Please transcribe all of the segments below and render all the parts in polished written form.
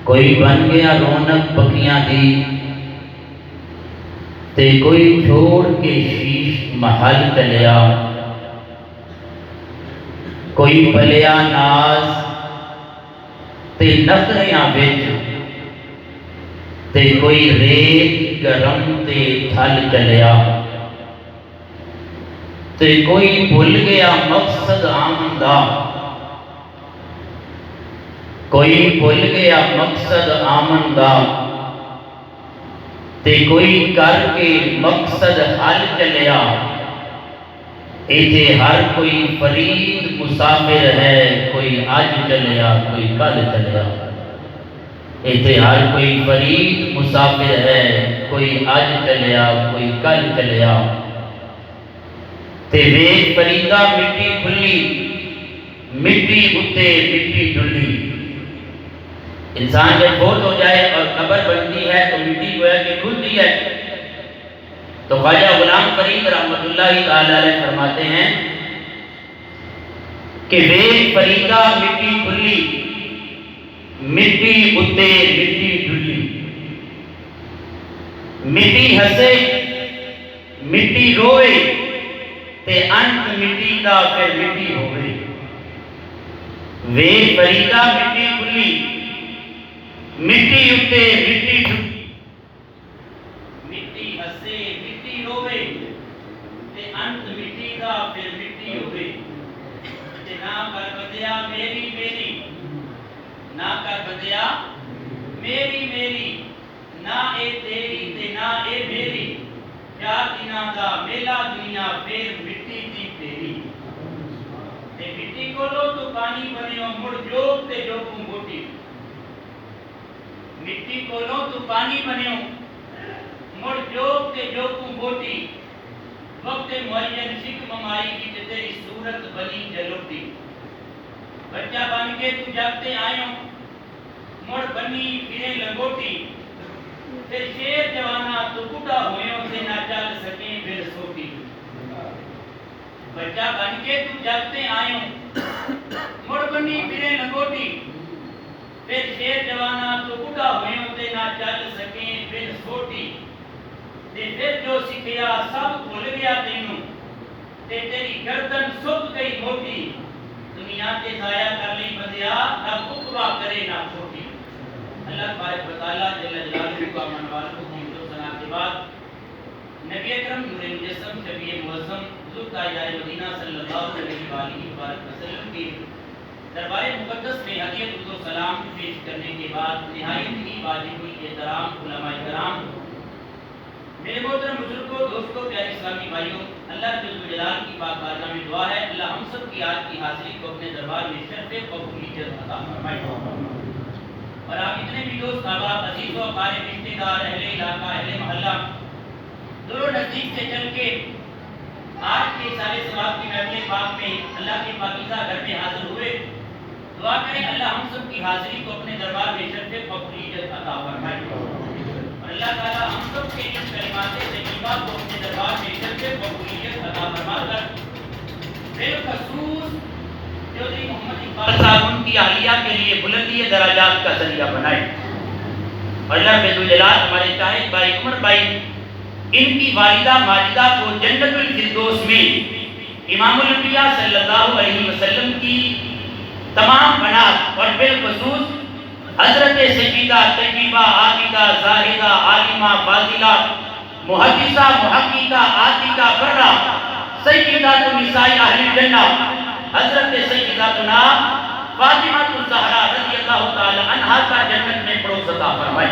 کوئی بن گیا رونق پکیاں دی تے کوئی چھوڑ کے شیش محل چلیا، کوئی پلیا ناز تے نخریاں بچ تے کوئی ریت گرم تے تھل چلیا، تے کوئی بھول گیا مقصد آمدہ، کوئی بھول گیا مقصد آمدہ، تے کوئی کر کے مقصد حل چلیا۔ ایتھے ہر کوئی فرید مسافر ہے، کوئی آج چلیا کوئی کل چلیا۔ ایتھے ہر کوئی فرید مسافر ہے، کوئی آج چلیا کوئی کل چلیا۔ تے ویکھ فریدا مٹی کھلی، مٹی اتے مٹی ڈلی۔ انسان جب فوت ہو جائے اور قبر بنتی ہے تو مٹی گویا کہ کھلتی ہے۔ تو خواجہ غلام فرید رحمۃ اللہ تعالی علیہ فرماتے ہیں کہ ویکھ فریدا مٹی کھلی، مٹی اتے مٹی ڈلی۔ مٹی ہسے مٹی روئے تے انت مٹی دا پھر مٹی ہوئے۔ ویکھ فریدا مٹی کھلی، مٹی اتے مٹی ڈلی۔ مٹی ہسے مٹی روئے تے انت مٹی دا پھر مٹی ہوئے۔ تے نہ کر بدیا میری میری، نہ کر بدیا میری میری، نہ اے تیری تے نہ اے میری، چار دناں دا میلا دنیا پھر مٹی دی تیری۔ تے مٹی کولو تو پانی بنیو مڑ جوگ تے جوگوں موٹی۔ مٹی کولو تو پانی بنیو مڑ جوگ تے جوگوں موٹی۔ وقت معین شکم مائی کی تے تیری صورت بنی جلوٹی۔ بچہ بن کے تو جگتے آئیوں مڑ بنی پھرے لنگوٹی۔ پھر شیر جوانا تو بوڑھا ہوئیوں سے نہ چل سکیں پھر سوٹی۔ بچہ بن کے تو جگتے آئیوں مڑ بنی پھرے لنگوٹی۔ پھر شیر جوانا تو بوڑھا ہوئیوں سے نہ چل سکیں پھر سوٹی۔ تے پھر جو سکھیا سب بھول گیا تینوں، تے تیری گردن سک گئی موٹی۔ دنیا تے ضائع کر لی بدیا، نہ بکوا کرے نہ چھوٹی۔ اللہ تبارک و تعالیٰ جل جلالہ کا منوال کو حمد و ثنا کے بعد نبی اکرم نور مجسم شفیع معظم حضور تاجدار مدینہ صلی اللہ علیہ وآلہ وسلم کی دربار مقدس میں ہدیت درود و سلام پیش کرنے کے بعد نہایت ہی واجب احترام علماء کرام، میرے محترم بزرگوں، دوستوں، پیارے اسلامی بھائیوں، اللہ جل جلالہ کی پاک بارگاہ میں دعا ہے اللہ ہم سب کی آج کی حاضری کو اپنے دربار میں شرف قبولیت عطا فرمائے۔ اور آپ اتنے بھی دوست احباب عزیز و اقارب رشتہ دار اہل علاقہ اہل محلہ دور و نزدیک سے چل کے آج کے سال ثواب کی محفل پاک میں اللہ کے پاکیزہ گھر میں حاضر ہوئے، دعا کریں اللہ ہم سب کی حاضری کو اپنے دربار میں شرف قبولیت عطا فرمائے۔ اور اللہ تعالی ہم سب کے ان کلمات طیبہ کو اپنے دربار میں شرف قبولیت عطا فرما کر بالخصوص چودھری محمد اقبال صاحب ان کی اہلیہ کے لیے بلندی درجات کا ذریعہ بنائے۔ اور اللہ ذوالجلال ہمارے چاہے بھائی عمر بھائی ان کی والدہ ماجدہ کو جنت الفردوس میں امام الانبیاء صلی اللہ علیہ وسلم کی تمام بنات اور بالخصوص حضرت سیدہ طیبہ عابدہ زاہدہ عالمہ فاضلہ محدثہ محققہ عاتقہ برہ سیدہ النساء اہل الجنہ حضرت سیداتنا فاطمہ الزہرا رضی اللہ تعالی عنہا کا جنت میں پڑوس عطا فرمائے۔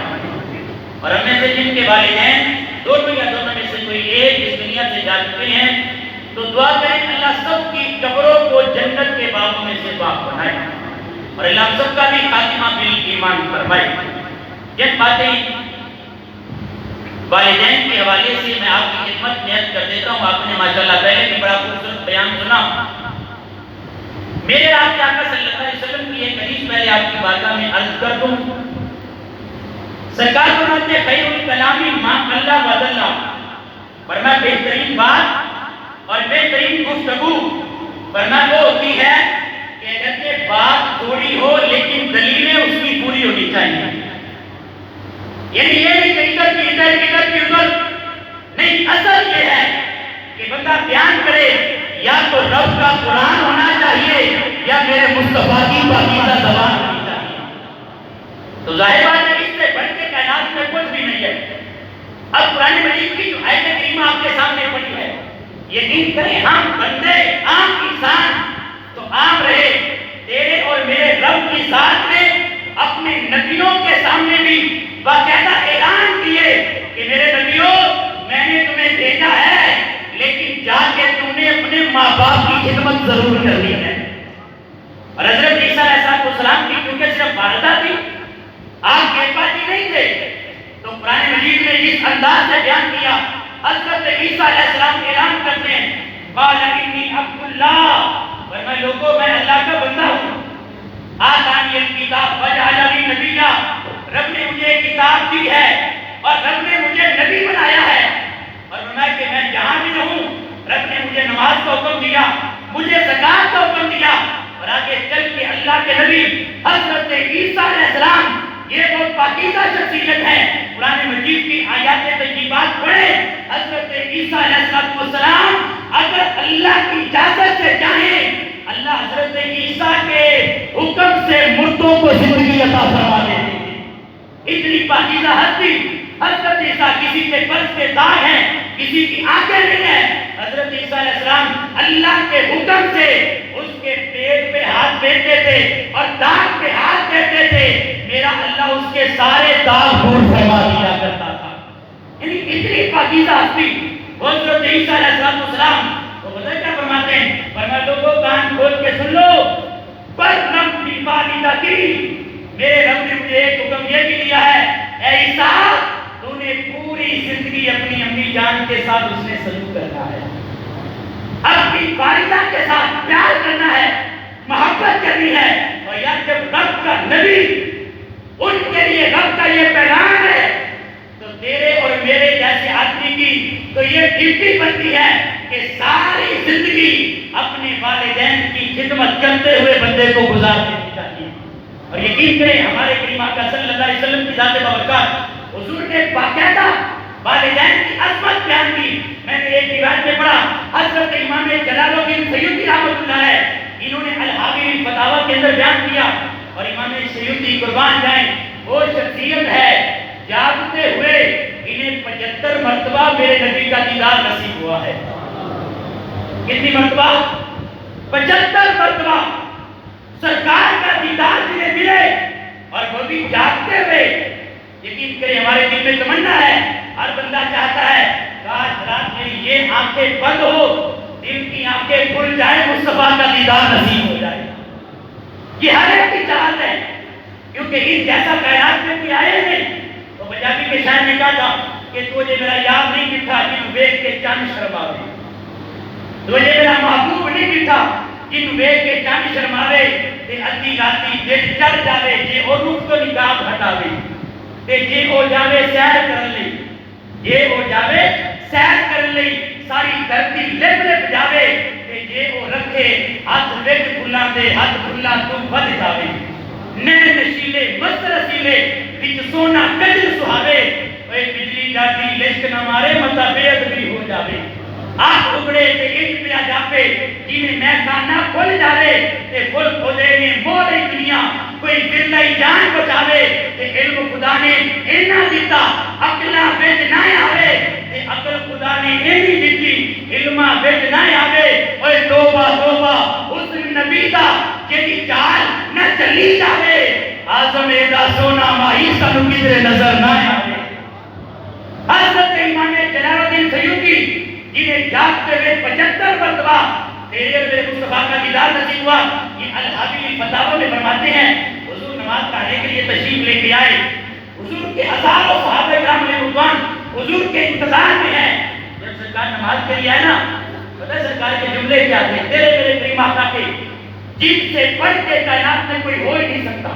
اور ہم میں سے جن کے والدین دونوں یا دونوں میں سے کوئی ایک اس دنیا سے جا چکے ہیں تو دعا کریں اللہ سب کی قبروں کو جنت کے باغوں میں سے پاک بنائے اور اللہ ہم سب کا بھی خاتمہ بالایمان فرمائے۔ جن باتیں والدین کے حوالے سے میں آپ کی خدمت میں عرض کر دیتا ہوں، آپ نے ماشاءاللہ پہلے بھی بڑا خوبصورت بیان سنا۔ میرے آپ کے آقا صلی اللہ علیہ وسلم کی ایک حدیث پہلے آپ کی بارگاہ میں عرض کر دوں۔ سرکار فرماتے ہیں خیر الکلام ما قل و دل، فرمایا بہترین بات اور بہترین گفتگو فرمایا وہ ہوتی ہے کہ اگر یہ بات تھوڑی ہو لیکن دلیلیں اس کی پوری ہونی چاہیے۔ یعنی یہ نہیں کہ ادھر کی ادھر نہیں، اصل یہ ہے کہ بندہ بیان کرے یا تو رب کا قرآن ہونا چاہیے یا میرے مصطفیٰ کی پاکیزہ زبان ہونی چاہیے۔ تو ظاہر بات ہے اس سے بڑھ کے کائنات میں کچھ بھی نہیں ہے۔ اب قرآن مجید کی جو آیت کریمہ آپ کے سامنے پڑی ہے، یقین کریں ہم بندے عام انسان تو عام رہے، تیرے اور میرے رب کی ذات نے اپنے نبیوں کے سامنے بھی باقاعدہ اعلان کیے کہ میرے نبیوں میں نے تمہیں بھیجا ہے، لیکن جا کے تم نے اپنے ماں باپ کی خدمت ضرور کرنی ہے۔ اور حضرت عیسیٰ علیہ السلام کی کیونکہ صرف والدہ تھی، آپ کے پاس نہیں تھے، تو قرآن مجید نے جس انداز سے بیان کیا، حضرت عیسیٰ علیہ السلام اعلان کرتے ہیں قال انی عبد اللہ، فرمائے لوگوں میں اللہ کا بندہ ہوں، آتانی الکتاب وجعلنی نبیا، رب نے مجھے کتاب دی ہے اور رب نے مجھے نبی بنایا ہے، اور فرمایا کہ میں جہاں بھی رہوں رب نے مجھے نماز کا حکم دیا، مجھے زکات کا حکم دیا، اور آگے چل کے اللہ کے نبی حضرت عیسیٰ علیہ السلام یہ بہت پاکیزہ شخصیت ہے۔ قرآن مجید کی آیات طیبات پڑھیں، حضرت عیسیٰ علیہ السلام اگر اللہ کی اجازت سے چاہیں اللہ حضرت عیسیٰ کے حکم سے مردوں کو زندگی عطا فرما دیتے ہیں۔ اتنی پاکیزہ ہستی حضرت عیسیٰ، کسی کے فرض کے داغ ہیں، کسی کی آنکھیں نہیں ہیں، حضرت عیسیٰ علیہ السلام اللہ کے حکم سے اس کے پیٹ پہ ہاتھ پھیرتے تھے اور داغ پہ ہاتھ پھیرتے تھے، میرا اللہ اس کے سارے داغ دور فرما دیا کرتا تھا۔ یعنی اتنی پاکیزہ ہستی حضرت عیسیٰ علیہ السلام تو پتہ کیا فرماتے ہیں؟ فرمایا لوگوں کان کھول کے سن لو، برنم فی والدتی، میرے رب نے مجھے ایک حکم یہ بھی دیا ہے، اے عیسیٰ تو نے پوری زندگی اپنی امی جان کے ساتھ اس نے سلوک کرنا ہے، اپنی والدہ کے ساتھ پیار کرنا ہے، محبت کرنی ہے، اور یا جب رب کا نبی ان کے لیے رب کا یہ پیغام ہے تو تیرے اور میرے جیسے آدمی کی تو یہ ڈیوٹی بنتی ہے کہ ساری زندگی اپنے والدین کی خدمت کرتے ہوئے بندے کو گزار دینی چاہیے۔ اور یقین کریں ہمارے کریم آقا صلی اللہ علیہ وسلم کی ذات بابرکات حضور نے باقاعدہ والدین کی عظمت بیان کی۔ میں نے ایک روایت میں پڑھا، حضرت امام جلال الدین سیوطی رحمۃ اللہ علیہ انہوں نے الحاوی الفتاوی کے اندر بیان کیا، اور امام سیوطی قربان جائیں وہ شخصیت ہے جاگتے ہوئے انہیں 75 مرتبہ میرے نبی کا دیدار نصیب ہوا ہے۔ کتنی مرتبہ؟ 75 مرتبہ سرکار کا دیدار جنہیں ملے، اور وہ بھی جاگتے ہوئے۔ یقین کریں ہمارے دل میں تمنا ہے، ہر بندہ چاہتا ہے کاش رات میری یہ آنکھیں بند ہو، دل کی آنکھیں کھل جائے، مصطفیٰ کا دیدار نصیب ہو جائے۔ یہ ہر ایک کی چاہت ہے، کیونکہ اس جیسا کائنات میں کوئی آئے نہیں۔ تو پنجابی کے شاعر نے کہا تھا کہ تجھے میرا یاد نہیں دکھا جن ویگ کے چاند شرماوے، تجھے میرا محبوب نہیں دکھا جن ویگ کے چاند شرماوے، تے ادھی راتی دل چڑھ جاوے جے او روح تو نقاب ہٹاوے، تے جے او جاوے سیر کر لئی، جے او جاوے سیر کر لئی ساری دھرتی لپ لپ جاوے، تے جے او رکھے ہاتھ وچ پھلاں دے ہاتھ پھلاں تو ود جاوے، نین نشیلے مست رسیلے وچ سونا کجل سہاوے، اے بجلی جاتی لشک نہ مارے متا بے ادبی ہو جاوے، آنکھ اگڑے تے انج پیا جاپے جیویں میخانہ کھل جاوے، تے پھل کھودے نے موڑی دنیا کوئی بلائی جان بچاوے، تے علم خدا نے اینا دیتا عقلاں وچ نہ آوے، تے عقل خدا نے اینی دیتی علماں وچ نہ آوے، اوے توبہ توبہ اس نبی دا جیڑی چال نہ چلی جاوے، اعظم دا سونا ماہی سانو کدھر نظر نہ آوے۔ حضرت امام جلال الدین سیوطی جنہیں جاگتے ہوئے 75 مرتبہ تیرے اور میرے مصطفیٰ کا دیدار نصیب ہوا، یہ الحاوی الفتاوی میں فرماتے ہیں حضور نماز پڑھنے کے لیے تشریف لے کے آئے، حضور کے ہزاروں صحابہ کرام رضوان حضور کے انتظار میں ہیں۔ جب سرکار نماز کے لیے آئے نا، پتہ ہے سرکار کے جملے کیا تھے؟ تیرے میرے کریم آقا کے جن سے بڑھ کے کائنات میں کوئی ہو ہی نہیں سکتا۔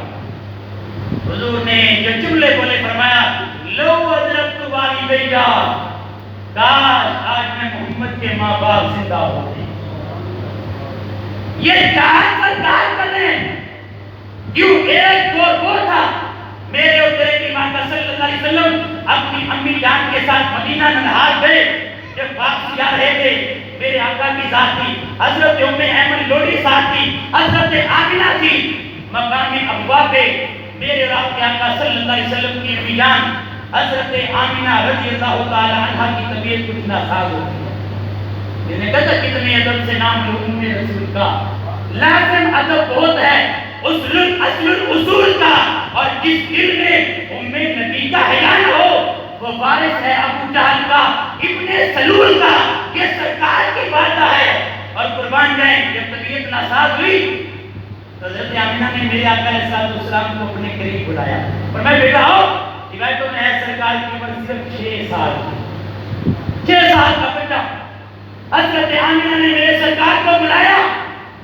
حضور نے جو جملے بولے فرمایا لو ادرکت والدیا، کاش آج میں محمد کے ماں باپ زندہ ہوتے۔ یہ چاہت سرکار کرنے کیوں ایک دور وہ تھا میرے اور تیرے کی ماں کا صلی اللہ علیہ وسلم ساتھ مدینہ ننہار گئے، جب واپسی آ رہے تھے میرے آقا کی ذات تھی، حضرت ام ایمن لوڈی ساتھ تھی، حضرت آمنہ تھی، مقام ابوا پہ میرے رب کے آقا صلی اللہ علیہ وسلم کی امی جان حضرت آمنہ رضی اللہ تعالی عنہ کی طبیعت کچھ ناساز ہوتی ہے۔ میں نے کہا کتنے ادب سے نام لو ام رسول کا، لازم ادب بہت ہے، اصل الاصول کا، اور جس دل میں ام نبی کا حیا نہ ہو وہ وارث ہے ابو جہل کا، ابن سلول کا، یہ سرکار کی والدہ ہے۔ اور قربان جائیں جب طبیعت ناساز ہوئی تو حضرت آمنہ نے میرے آقا علیہ السلام کو اپنے قریب بلایا اور میں بیٹا ہو، روایتوں میں ہے سرکار کی عمر صرف 6 سال، 6 سال کا بیٹا۔ حضرت آمنہ نے میرے سرکار کو بلایا،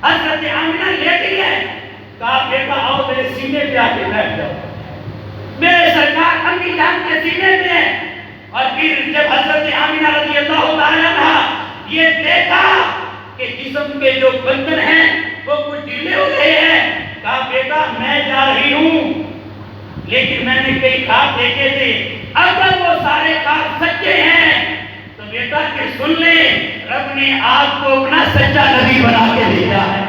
حضرت آمنہ لیٹی ہے، کہا بیٹا آؤ میرے سینے پہ آ کے بیٹھ جاؤ۔ میرے سرکار امی جان کے سینے پہ ہے، اور پھر جب حضرت آمنہ رضی اللہ تعالی عنہ یہ دیکھا کہ جسم کے جو بندن ہیں وہ کچھ ڈھیلے ہو گئے ہیں، کہا بیٹا میں جا رہی ہوں لیکن میں نے کئی خواب دیکھے تھے، اگر وہ سارے خواب سچے ہیں تو بیٹا کہ سن لیں رب نے آپ کو اپنا سچا نبی بنا کے بھیجا ہے۔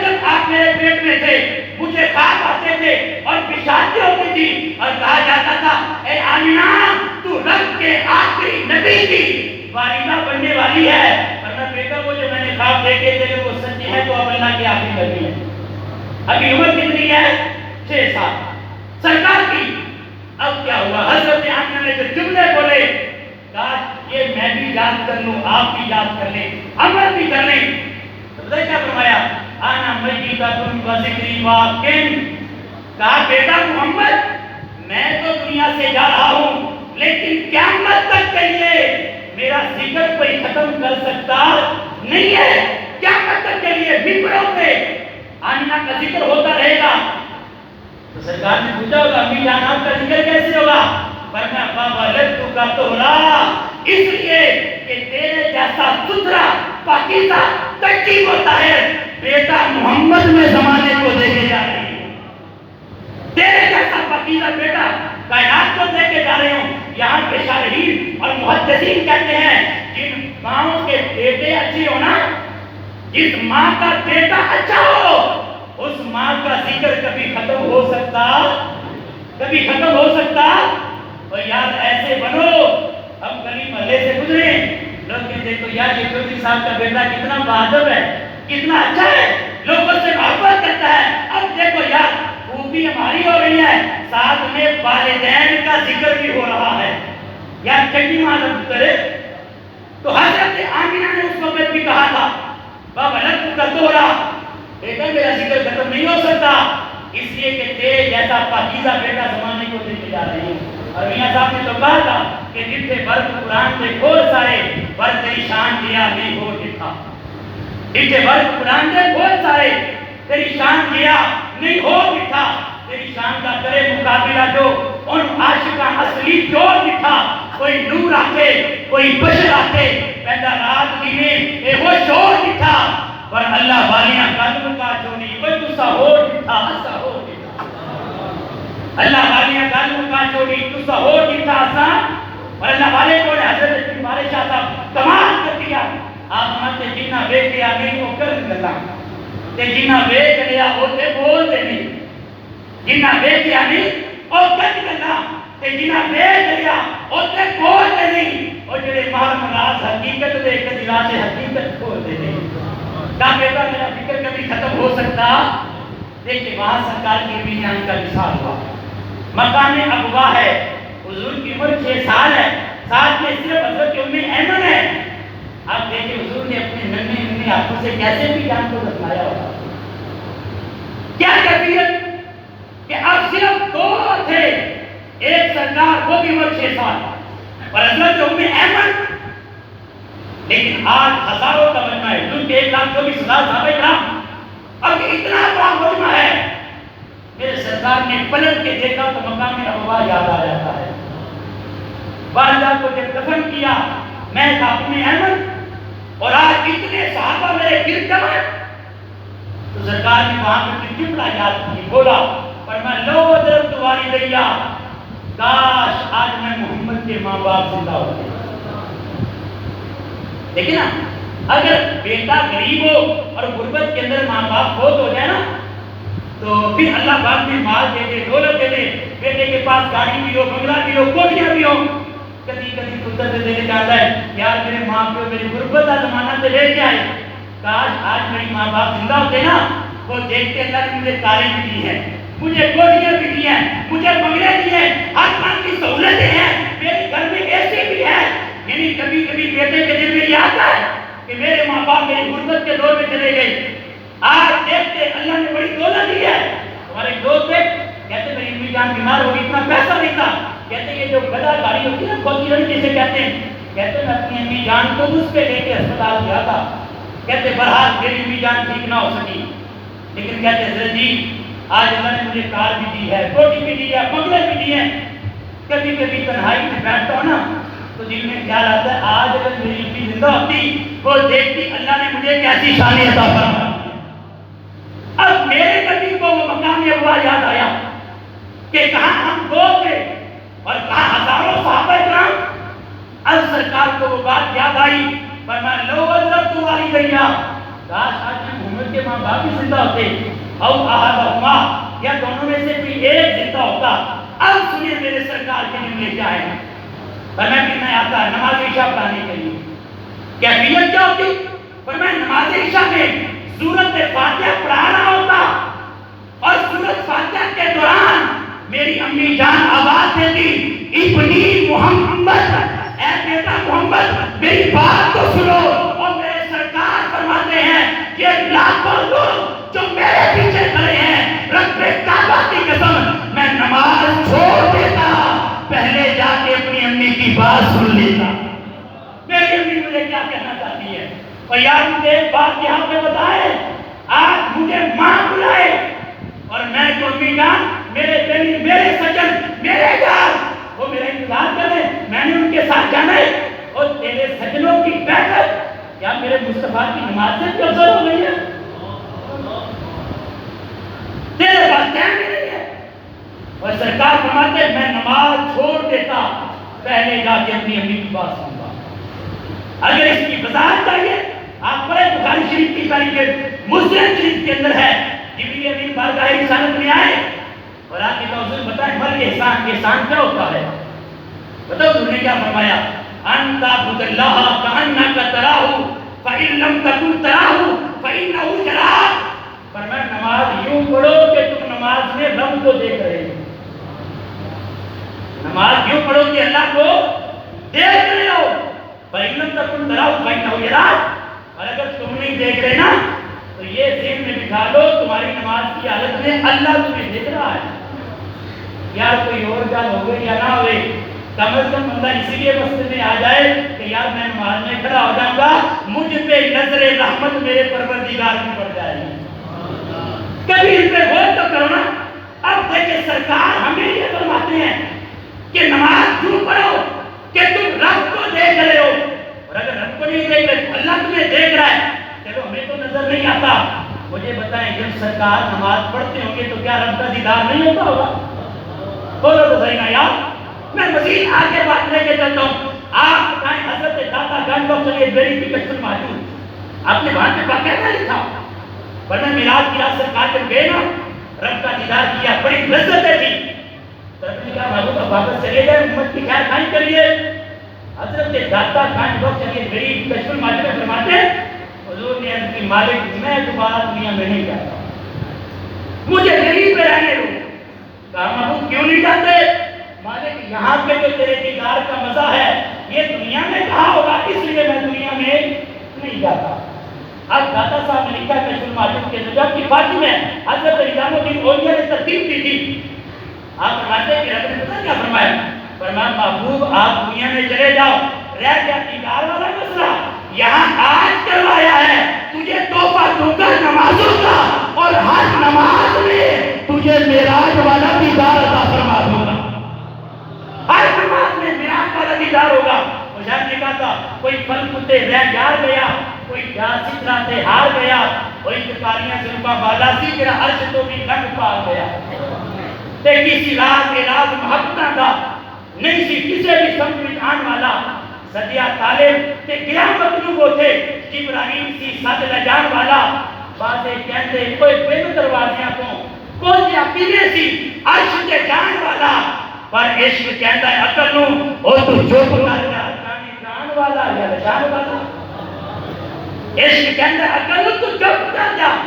جب آپ میرے پیٹ میں تھے مجھے خواب آتے تھے اور بشارتیں ہوتی تھی اور کہا جاتا تھا اے آمنہ تو رب کے آخری نبی کی والدہ بننے والی ہے، ورنہ بیٹا وہ جو میں نے خواب دیکھے تھے وہ سچے ہیں تو اب اللہ کی آخری نبی ہے۔ ابھی عمر کتنی ہے؟ 6 سال سرکار کی۔ اب کیا ہوا؟ حضرت آمنہ نے جو جملے بولے کاش یہ میں بھی یاد کر لوں، آپ بھی یاد کر لیں، عمل بھی کر لیں۔ تو کیا فرمایا؟ آنا میتۃ وذکری واقن، کہا بیٹا محمد میں تو دنیا سے جا رہا ہوں لیکن قیامت تک کے لیے میرا ذکر کوئی ختم کر سکتا نہیں ہے، قیامت تک کے لیے ممبروں پہ آمنہ کا ذکر ہوتا رہے گا۔ تو سرکار نے پوچھا ہوگا امی جان آپ کا ذکر کیسے ہوگا؟ فرمایا بابا لڑکوں کا توہرا، اس لیے کہ تیرے جیسا ستھرا پاکیزہ ترکیب ہوتا ہے، بیٹا محمد میں زمانے کو دے کے جا رہی ہوں، تیرے جیسا پاکیزہ بیٹا کائنات کو دے کے جا رہی ہوں۔ یہاں پہ شارحین اور محدثین کہتے ہیں جن ماؤں کے بیٹے اچھے ہونا، جس ماں کا بیٹا اچھا ہو اس ماں کا ذکر کبھی ختم ہو سکتا، کبھی ختم ہو سکتا؟ اور یار ایسے بنو، ہم گلی محلے سے گزرے لوگ کہتے ہیں تو یار یہ چودھری صاحب کا بیٹا کتنا بہادر ہے، کتنا اچھا ہے، لوگوں سے محبت کرتا ہے۔ اب دیکھو یار خوبی ہماری ہو رہی ہے، ساتھ میں والدین کا ذکر بھی ہو رہا ہے، یار چنگی معلوم کرے۔ تو حضرت آمنہ نے اس وقت بھی کہا تھا بابا لڑکوں کا توہرا، بیٹا میرا ذکر ختم نہیں ہو سکتا، اس لیے کہ تیرے جیسا پاکیزہ بیٹا زمانے کو دے کے جا رہی ہوں۔ اور میاں صاحب نے تو کہا تھا کہ جتنے برد قرآن سے کھول سارے برد تیری شان دیا نہیں ہو دکھا، جتنے برد قرآن سے کھول سارے تیری شان دیا نہیں ہو دکھا، تیری شان کا کرے مقابلہ جو ان عاشقاں اصلی جو دکھا، کوئی نور آتے کوئی بشر آتے پیدا رات کی میں اے وہ شور دکھا، پر اللہ والیاں قلب کا چونی وہ تسا ہو دکھا، ایسا ہو دکھا، اللہ والیاں قلب کا چونی تسا ہو دکھا ایسا۔ اور اللہ والے کو حضرت ہمارے شاہ صاحب کمال کر دیا، آپ مانتے جنہ بیک لیا نہیں وہ کر گلا، تے جنہ بیک لیا ہوتے بول دے نہیں، جنہ بیک لیا نہیں وہ کر گلا، تے جنہ بیک لیا ہوتے بول دے نہیں، اور جڑے مہر مراز حقیقت دے کے دلا سے حقیقت کھول دے نہیں۔ کہا بیٹا میرا فکر کبھی ختم ہو سکتا؟ دیکھیں وہاں سرکار کی بھی جان کا مثال ہوا، مقام ابوا ہے، حضور کی عمر 6 سال ہے، ساتھ میں صرف حضرت ام ایمن ہے۔ آپ دیکھیں حضور نے اپنے ننھے ہاتھوں سے کیسے بھی جان کو دفنایا ہوگا، کیا کیفیت کہ اب صرف 2 تھے، ایک سرکار وہ بھی عمر 6 سال اور حضرت ام ایمن، لیکن آج ہزاروں کا مجمع ہے، حضور کے 1,24,000 صحابہ کرام، اب اتنا بڑا مجمع ہے، میرے سرکار نے پلٹ کے دیکھا تو مقام ابوا یاد آ جاتا ہے۔ والدہ کو جب دفن کیا میں تھا ام ایمن اور آج اتنے صحابہ میرے گر جمع، تو سرکار نے وہاں پہ جملہ یاد کی، بولا فرمایا لو درد والدیا کاش آج میں محمد کے ماں باپ زندہ ہوتے. دیکھیں نا, اگر بیٹا غریب ہو اور غربت کے اندر ماں باپ فوت ہو جائے نا, تو پھر اللہ بعد میں مال دے دے, دولت دے دے, بیٹے کے پاس گاڑی بھی ہو, بنگلہ بھی ہو, کوٹیاں بھی ہو, کبھی کبھی پتر سے دینے جاتا ہے یار میرے ماں پیو میری غربت کا زمانہ سے لے کے آئے. کاش آج میری ماں باپ زندہ ہوتے نا, وہ دیکھتے اللہ نے مجھے کاریں بھی دی ہیں, مجھے کوٹیاں بھی دی ہیں, مجھے بنگلے دیے ہیں, ہر کام کی سہولتیں ہیں, میرے گھر میں ایسے بھی ہے. یعنی کبھی کبھی بیٹے کے دل میں یہ آتا ہے کہ میرے ماں باپ میری غربت کے دور میں چلے گئے, آج دیکھتے اللہ نے بڑی دولت دی ہے. ہمارے دوست تھے, کہتے میری امی جان بیمار ہوگی, اتنا پیسہ نہیں تھا, کہتے یہ جو گدا گاڑی ہوتی ہے نا کھوتی رنگ جسے کہتے ہیں, کہتے میں اپنی امی جان کو اس پہ لے کے اسپتال گیا تھا. کہتے بہرحال میری امی جان ٹھیک نہ ہو سکی, لیکن کہتے حضرت جی آج اللہ نے مجھے کار بھی دی ہے, کوٹی بھی دی ہے, بنگلے بھی دی ہیں. کبھی کبھی تنہائی میں بیٹھتا ہوں نا تو دل میں خیال آتا ہے آج اگر میری امی زندہ ہوتی, وہ دیکھتی اللہ نے مجھے کیسی شان عطا فرمائی. اب میرے نبی کو وہ مقام ابوا یاد آیا کہ کہاں ہم دو تھے اور کہاں ہزاروں صحابہ کرام. اب سرکار کو وہ بات یاد آئی, فرمایا لو حضرت تمہاری گیا, کاش آج میں محمد کے ماں باپ بھی زندہ ہوتے, او احدہما یا دونوں میں سے کوئی ایک زندہ ہوتا. اب سنیے میرے سرکار کے جملے کیا ہے. فرمایا کہ میں آتا ہے نماز عشاء پڑھانے کے لیے, کیفیت کیا ہوتی؟ فرمایا نماز عشاء میں سورۃ فاتحہ پڑھانا ہوتا, اور سورۃ فاتحہ کے دوران میری امی جان آواز دیتی ابنی محمد, اے بیٹا محمد میری بات کو سنو. اور میرے سرکار فرماتے ہیں یہ لاکھوں لوگ جو میرے پیچھے کھڑے ہیں, رب کعبہ کی قسم میں نماز چھوڑ دیتا, پہلے جا کے اپنی امی کی بات سن لیتا. میری امی مجھے کیا کہنا چاہتی ہے, اور یار مجھے ایک بات یہاں پہ بتائے, آج مجھے ماں بلائے اور میں تو امی جان میرے بیٹی میرے سجن میرے یار وہ میرا انتظار کرے, میں نے ان کے ساتھ جانا ہے. اور تیرے سجنوں کی بیٹھ کیا میرے مصطفیٰ کی نماز سے بھی افضل ہو گئی ہے؟ تیرے پاس ٹائم نہیں ہے. اور سرکار فرماتے میں نماز چھوڑ دیتا, پہلے جا کے اپنی امی کی بات سنتا. اگر اس کی وضاحت چاہیے آپ پڑھیں بخاری شریف کی تاریخ, مسلم شریف کے اندر ہے, جبریل امین بارگاہ رسالت میں آئے اور آپ کے توضیح بتائیں مر احسان, احسان کیا ہوتا ہے؟ بتاؤ انہوں نے کیا فرمایا, ان تعبد اللہ کانک تراہ فان لم تکن تراہ فانہ یراک. فرمایا نماز یوں پڑھو کہ تم نماز میں رب کو دیکھ رہے ہو. نماز یوں پڑھو کہ اللہ کو دیکھ رہے ہو. فان لم تکن تراہ فانہ یراک. اور اگر تم نہیں دیکھ رہے نا تو یہ ذہن میں بٹھا لو تمہاری نماز کی حالت میں اللہ تمہیں دیکھ رہا ہے. یار کوئی اور گل ہو گئی یا نہ ہوئے, کم از کم بندہ اسی لیے مسجد میں آ جائے کہ یار میں نماز میں کھڑا ہو جاؤں گا, مجھ پہ نظر رحمت میرے پروردگار کی پڑ جائے گی. کبھی اس پہ غور تو کرو نا. اب دیکھیں سرکار ہمیں یہ فرماتے ہیں کہ نماز کیوں پڑھو کہ تم رب کو دیکھ رہے ہو, اور اگر رب کو نہیں دیکھ رہے اللہ تمہیں دیکھ رہا ہے. چلو ہمیں تو نظر نہیں آتا, مجھے بتائیں جب سرکار نماز پڑھتے ہوں گے تو کیا رب کا دیدار نہیں ہوتا ہوگا؟ بولو تو صحیح نا یار. میں مزید آگے بات لے کے چلتا ہوں. آپ بتائیں حضرت داتا گنج بخش علی بیری کی کشف موجود, آپ نے وہاں پہ باقاعدہ لکھا, ورنہ میلاد کی رات سرکار جب گئے نا رب کا دیدار کیا, بڑی لذتیں تھی. رب نے کہا محبوب اب واپس چلے گئے, امت کی خیر خواہی کریے. حضرت داتا گنج بخش علی بیری کی کشف موجود میں فرماتے ہیں حضور نے عرض کی مالک میں دوبارہ دنیا میں نہیں جاتا, مجھے یہیں پہ رہنے دو. کہا محبوب کیوں نہیں جاتے؟ مالک یہاں پہ جو تیرے دیدار کا مزہ ہے یہ دنیا میں کہاں ہوگا, اس لیے میں دنیا میں نہیں جاتا. اب داتا صاحب نے لکھا کشف المعجم کے نجات کی فاتح میں حضرت نظام الدین اولیاء نے ترتیب دی تھی. آپ فرماتے ہیں کہ رب نے پتہ کیا فرمایا, فرمایا محبوب آپ دنیا میں چلے جاؤ, رہ گیا دیدار والا مسئلہ یہاں آج کروایا ہے, تجھے تحفہ دوں گا نمازوں کا, اور ہر نماز میں تجھے معراج والا دیدار عطا فرما دوں گا. ہر نماز میں معراج والا دیدار ہوگا. مجاہد نے کہا تھا کوئی پل کتے رہ یار گیا, کوئی جاسی سے ہار گیا, کوئی کاریاں سلپا بالا سی میرا عرش تو بھی لگ پا گیا. تے کسی راز علاج محبتاں دا نہیں سی کسے بھی سمجھ میں آن والا سدیا طالب تے گیا مطلوب ہوتے جبرائیل سی سد لے جان والا باتیں کہتے کوئی بن دروازیاں تو کوئی عقیدے سی عرش تے جان والا پر عشق کہتا ہے عقل نو او تو چپ کر جا جان والا یا جان والا عشق کہتا ہے عقل نو تو چپ کر جا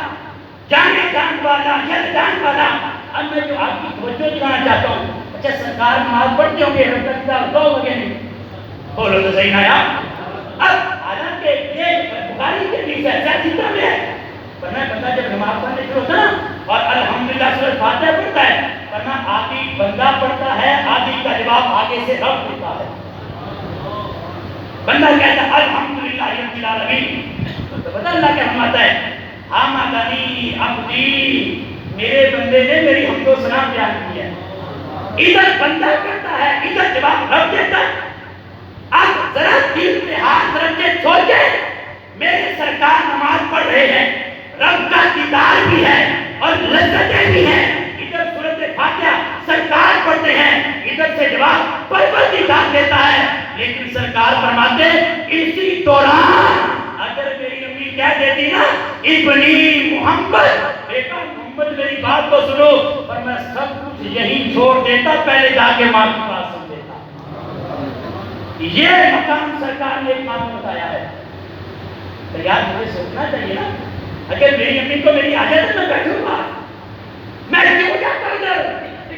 جان والا یا جان والا اب میں جو آپ کی توجہ دلانا چاہتا ہوں اچھا سرکار نماز پڑھتے ہوں گے رکعت کا دو وگے نہیں بولو تو صحیح نہ اب حالانکہ یہ بخاری کے حدیث ہے کیا جتنا میں ہے ورنہ بندہ جب نماز پڑھنے شروع ہوتا نا اور الحمدللہ سورۃ فاتحہ پڑھتا ہے ورنہ آدھی بندہ پڑھتا ہے آدھی کا جواب آگے سے رب دیتا ہے بندہ کہتا ہے الحمدللہ رب العالمین تو پتہ اللہ کیا فرماتا ہے حمدنی عبدی میرے بندے نے میری حمد و ثنا بیان کی ہے ادھر بندہ کرتا ہے ادھر جواب رب دیتا ہے اب ذرا دل پہ ہاتھ رکھ کے سوچے میرے سرکار نماز پڑھ رہے ہیں رب کا دیدار بھی ہے اور لذتیں بھی ہیں ادھر سورۃ فاتحہ سرکار پڑھتے ہیں ادھر سے جواب پروردگار دیتا ہے لیکن سرکار فرماتے اسی دوران اگر میری امی کہہ دیتی نا ابنی محمد بیٹا محمد میری بات کو سنو پر میں سب کچھ یہی چھوڑ دیتا پہلے جا کے ماں کی بات سن دیتا یہ مقام سرکار نے ایک مقام بتایا ہے تو یار مجھے سوچنا چاہیے نا اگر میری امی کو میری عادت ہے میں بیٹھوں گا میں کیوں جاتا ادھر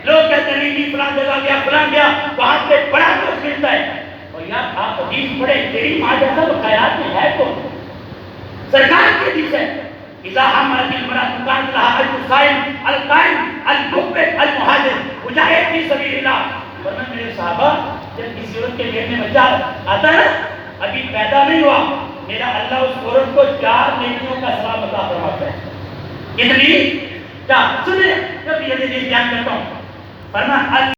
لوگ کہتے ہیں کہ فلاں جگہ گیا فلاں گیا وہاں پہ بڑا کچھ ملتا ہے اور یار آپ حدیث پڑھے تیری ماں جیسا تو خیرات میں ہے کون سرکار کی حدیث ہے اذا حملت المرأة كانت لها اجر الصائم القائم المنفق المهاجر مجاہد فی سبیل اللہ ورنہ میرے صحابہ جب کسی عورت کے پیٹ میں بچہ آتا ہے ابھی پیدا نہیں ہوا میرا اللہ اس عورت کو 4 نیکیوں کا ثواب عطا فرماتا ہے کتنی کیا سنیں جب یہ بیان کرتا ہوں فرمایا